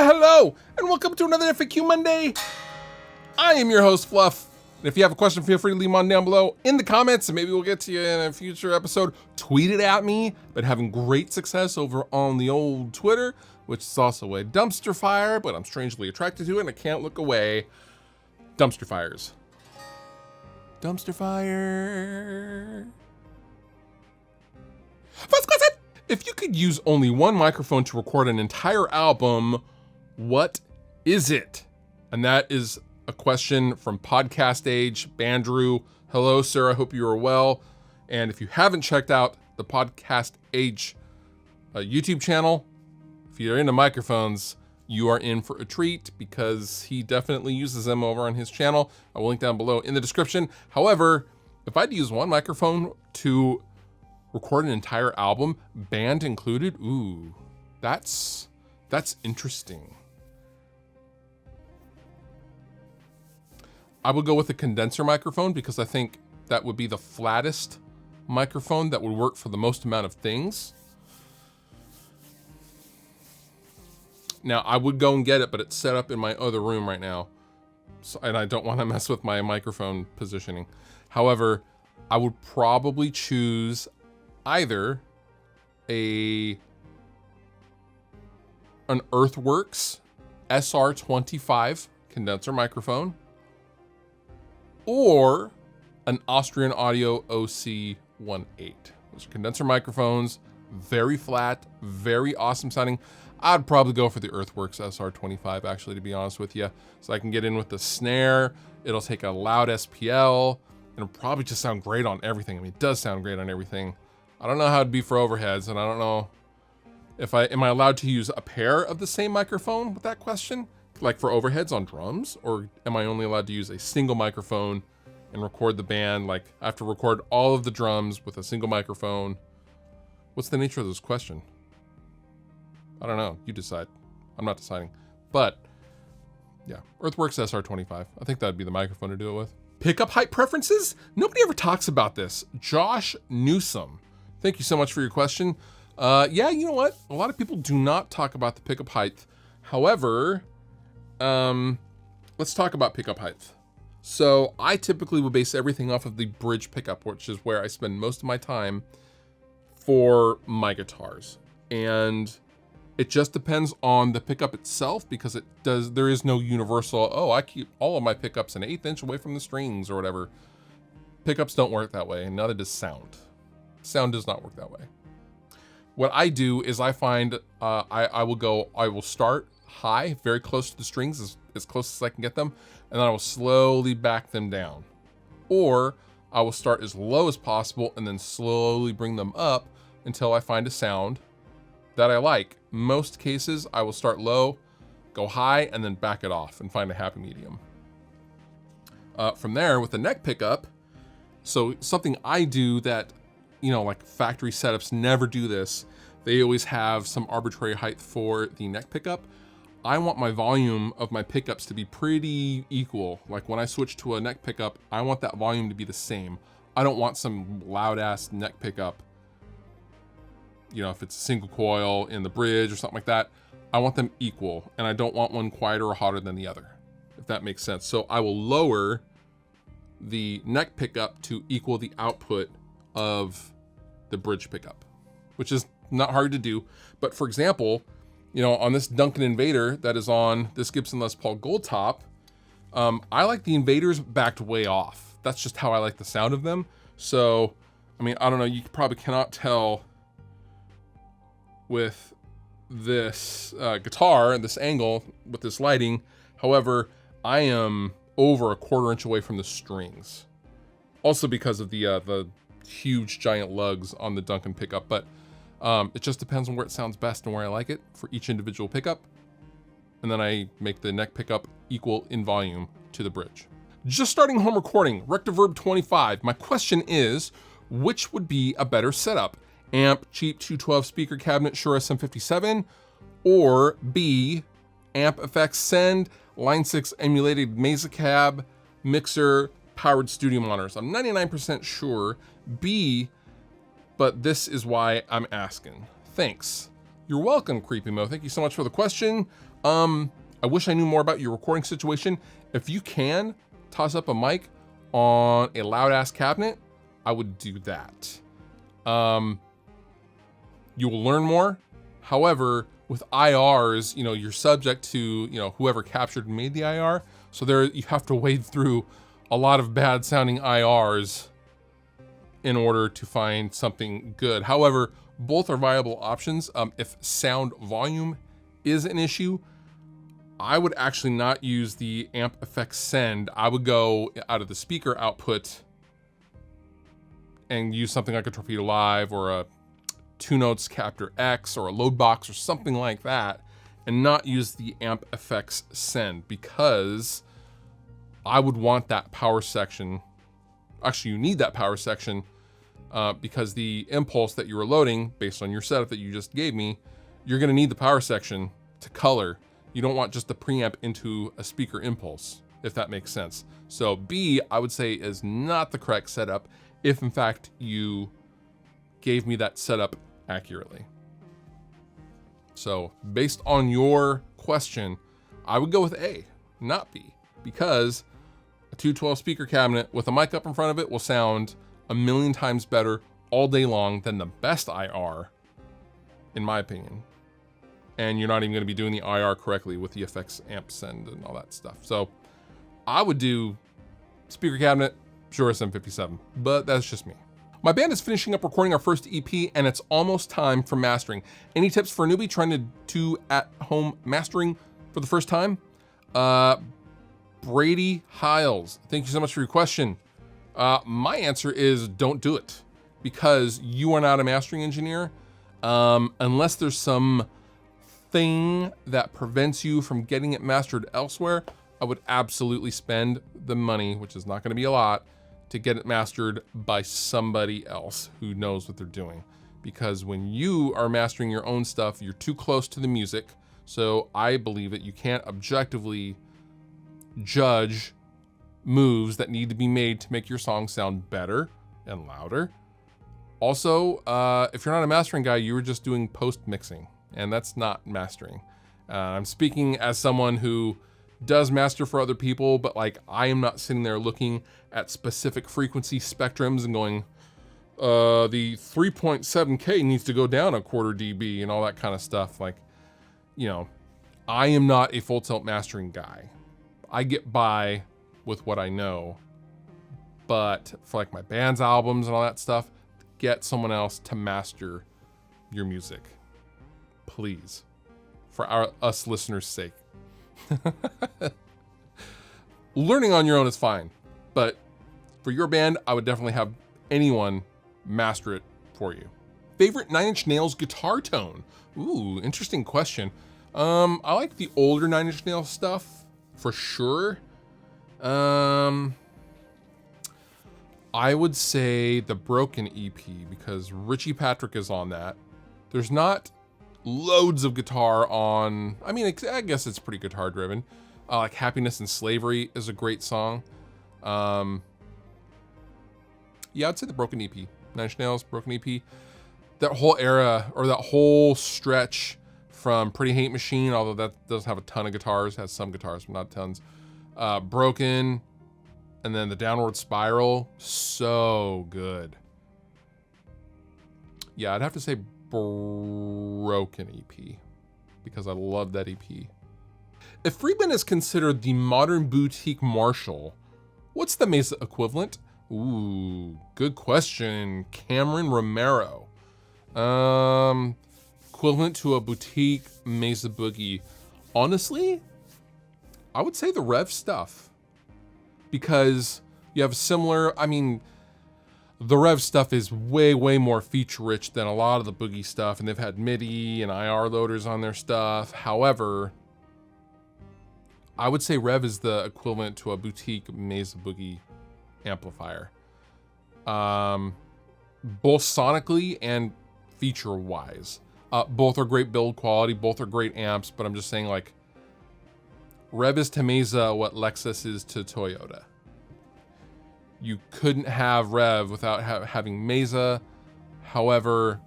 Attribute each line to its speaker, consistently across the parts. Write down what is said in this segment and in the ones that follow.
Speaker 1: Hello, and welcome to another FAQ Monday. I am your host, Fluff. And if you have a question, feel free to leave them on down below in the comments, and maybe we'll get to you in a future episode. Tweet it at me. But having great success over on the old Twitter, which is also a dumpster fire, but I'm strangely attracted to it, and I can't look away. Dumpster fires. Dumpster fire. First question. If you could use only one microphone to record an entire album, what is it? And that is a question from Podcast Age, Bandrew. Hello, sir. I hope you are well. And if you haven't checked out the Podcast Age YouTube channel, if you're into microphones, you are in for a treat because he definitely uses them over on his channel. I will link down below in the description. However, if I had to use one microphone to record an entire album, band included, ooh, that's interesting. I would go with a condenser microphone because I think that would be the flattest microphone that would work for the most amount of things. Now, I would go and get it, but it's set up in my other room right now. So, and I don't want to mess with my microphone positioning. However, I would probably choose either an Earthworks SR25 condenser microphone or an Austrian Audio OC18. Those are condenser microphones, very flat, very awesome sounding. I'd probably go for the Earthworks SR25, actually, to be honest with you. So I can get in with the snare, it'll take a loud SPL, and it'll probably just sound great on everything. I mean, it does sound great on everything. I don't know how it'd be for overheads, and I don't know if am I allowed to use a pair of the same microphone with that question? Like for overheads on drums? Or am I only allowed to use a single microphone and record the band? Like I have to record all of the drums with a single microphone. What's the nature of this question? I don't know, you decide. I'm not deciding. But yeah, Earthworks SR25. I think that'd be the microphone to do it with. Pickup height preferences? Nobody ever talks about this. Josh Newsom. Thank you so much for your question. Yeah, you know what? A lot of people do not talk about the pickup height. However, let's talk about pickup height. So I typically would base everything off of the bridge pickup, which is where I spend most of my time for my guitars. And it just depends on the pickup itself because there is no universal, oh, I keep all of my pickups an 1/8 inch away from the strings or whatever. Pickups don't work that way, and neither does sound. Sound does not work that way. What I do is I find I will start high, very close to the strings, as close as I can get them, and then I will slowly back them down. Or I will start as low as possible and then slowly bring them up until I find a sound that I like. Most cases, I will start low, go high, and then back it off and find a happy medium. From there, with the neck pickup, so something I do that, you know, like factory setups never do this. They always have some arbitrary height for the neck pickup. I want my volume of my pickups to be pretty equal. Like when I switch to a neck pickup, I want that volume to be the same. I don't want some loud ass neck pickup. You know, if it's a single coil in the bridge or something like that, I want them equal, and I don't want one quieter or hotter than the other, if that makes sense. So I will lower the neck pickup to equal the output of the bridge pickup, which is not hard to do. But for example, you know, on this Duncan Invader that is on this Gibson Les Paul Gold Top, I like the Invaders backed way off. That's just how I like the sound of them. So, I mean, I don't know, you probably cannot tell with this guitar and this angle with this lighting. However, I am over 1/4 inch away from the strings. Also because of the huge giant lugs on the Duncan pickup, but it just depends on where it sounds best and where I like it for each individual pickup. And then I make the neck pickup equal in volume to the bridge. Just starting home recording, Revv 25. My question is, which would be a better setup? Amp, cheap 212 speaker cabinet, Shure SM57, or B, amp effects send, line 6 emulated Mesa cab, mixer, powered studio monitors. I'm 99% sure B, but this is why I'm asking. Thanks. You're welcome, Creepy Mo. Thank you so much for the question. I wish I knew more about your recording situation. If you can toss up a mic on a loud ass cabinet, I would do that. You will learn more. However, with IRs, you know, you're subject to, you know, whoever captured and made the IR. So there, you have to wade through a lot of bad sounding IRs in order to find something good. However, both are viable options. If sound volume is an issue, I would actually not use the amp effects send. I would go out of the speaker output and use something like a Torpedo Live or a 2Notes Captor X or a load box or something like that, and not use the amp effects send, because I would want that power section. Actually, you need that power section because the impulse that you were loading based on your setup that you just gave me, you're gonna need the power section to color. You don't want just the preamp into a speaker impulse, if that makes sense. So B, I would say, is not the correct setup if in fact you gave me that setup accurately. So based on your question, I would go with A, not B, because a 212 speaker cabinet with a mic up in front of it will sound a million times better all day long than the best IR, in my opinion. And you're not even gonna be doing the IR correctly with the effects amp send and all that stuff. So I would do speaker cabinet, Shure SM57, but that's just me. My band is finishing up recording our first EP and it's almost time for mastering. Any tips for a newbie trying to do at-home mastering for the first time? Brady Hiles, thank you so much for your question. My answer is don't do it, because you are not a mastering engineer. Unless there's some thing that prevents you from getting it mastered elsewhere, I would absolutely spend the money, which is not gonna be a lot, to get it mastered by somebody else who knows what they're doing. Because when you are mastering your own stuff, you're too close to the music. So I believe that you can't objectively judge moves that need to be made to make your song sound better and louder. Also, if you're not a mastering guy, you were just doing post mixing, and that's not mastering. I'm speaking as someone who does master for other people, but like I am not sitting there looking at specific frequency spectrums and going, the 3.7K needs to go down a quarter dB and all that kind of stuff. Like, you know, I am not a full tilt mastering guy. I get by with what I know, but for like my band's albums and all that stuff, get someone else to master your music, please, for us listeners' sake. Learning on your own is fine, but for your band, I would definitely have anyone master it for you. Favorite Nine Inch Nails guitar tone? Ooh, interesting question. I like the older Nine Inch Nails stuff for sure. I would say the Broken EP, because Richie Patrick is on that. There's not loads of guitar on, I mean, I guess it's pretty guitar driven. Like Happiness and Slavery is a great song. Yeah, I'd say the Broken EP, Nine Inch Nails, Broken EP. That whole era, or that whole stretch from Pretty Hate Machine, although that doesn't have a ton of guitars, has some guitars, but not tons. Broken, and then the Downward Spiral, so good. Yeah, I'd have to say Broken EP, because I love that EP. If Friedman is considered the modern boutique Marshall, what's the Mesa equivalent? Ooh, good question, Cameron Romero. Equivalent to a boutique Mesa Boogie. Honestly, I would say the Revv stuff, because you have similar, I mean, the Revv stuff is way, way more feature rich than a lot of the Boogie stuff, and they've had MIDI and IR loaders on their stuff. However, I would say Revv is the equivalent to a boutique Mesa Boogie amplifier. Both sonically and feature wise. Both are great build quality, both are great amps, but I'm just saying, like, Revv is to Mesa what Lexus is to Toyota. You couldn't have Revv without having Mesa. However,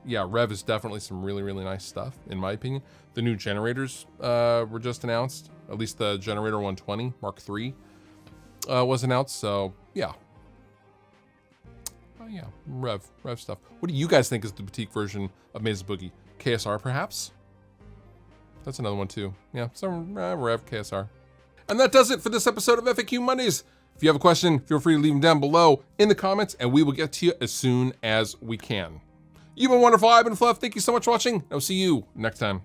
Speaker 1: yeah, Revv is definitely some really, really nice stuff, in my opinion. The new generators were just announced. At least the Generator 120 Mark III was announced. So yeah. Yeah, Revv stuff. What do you guys think is the boutique version of Mesa Boogie? KSR perhaps? That's another one too. Yeah, some Revv, KSR. And that does it for this episode of FAQ Mondays. If you have a question, feel free to leave them down below in the comments and we will get to you as soon as we can. You've been wonderful, I've been Fluff. Thank you so much for watching. I'll see you next time.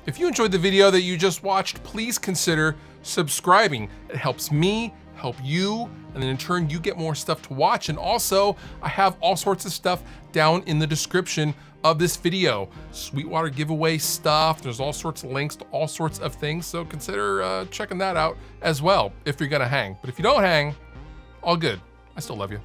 Speaker 1: If you enjoyed the video that you just watched, please consider subscribing. It helps me, help you, and then in turn you get more stuff to watch. And also I have all sorts of stuff down in the description of this video. Sweetwater giveaway stuff, there's all sorts of links to all sorts of things, so consider checking that out as well if you're gonna hang. But if you don't hang, all good. I still love you.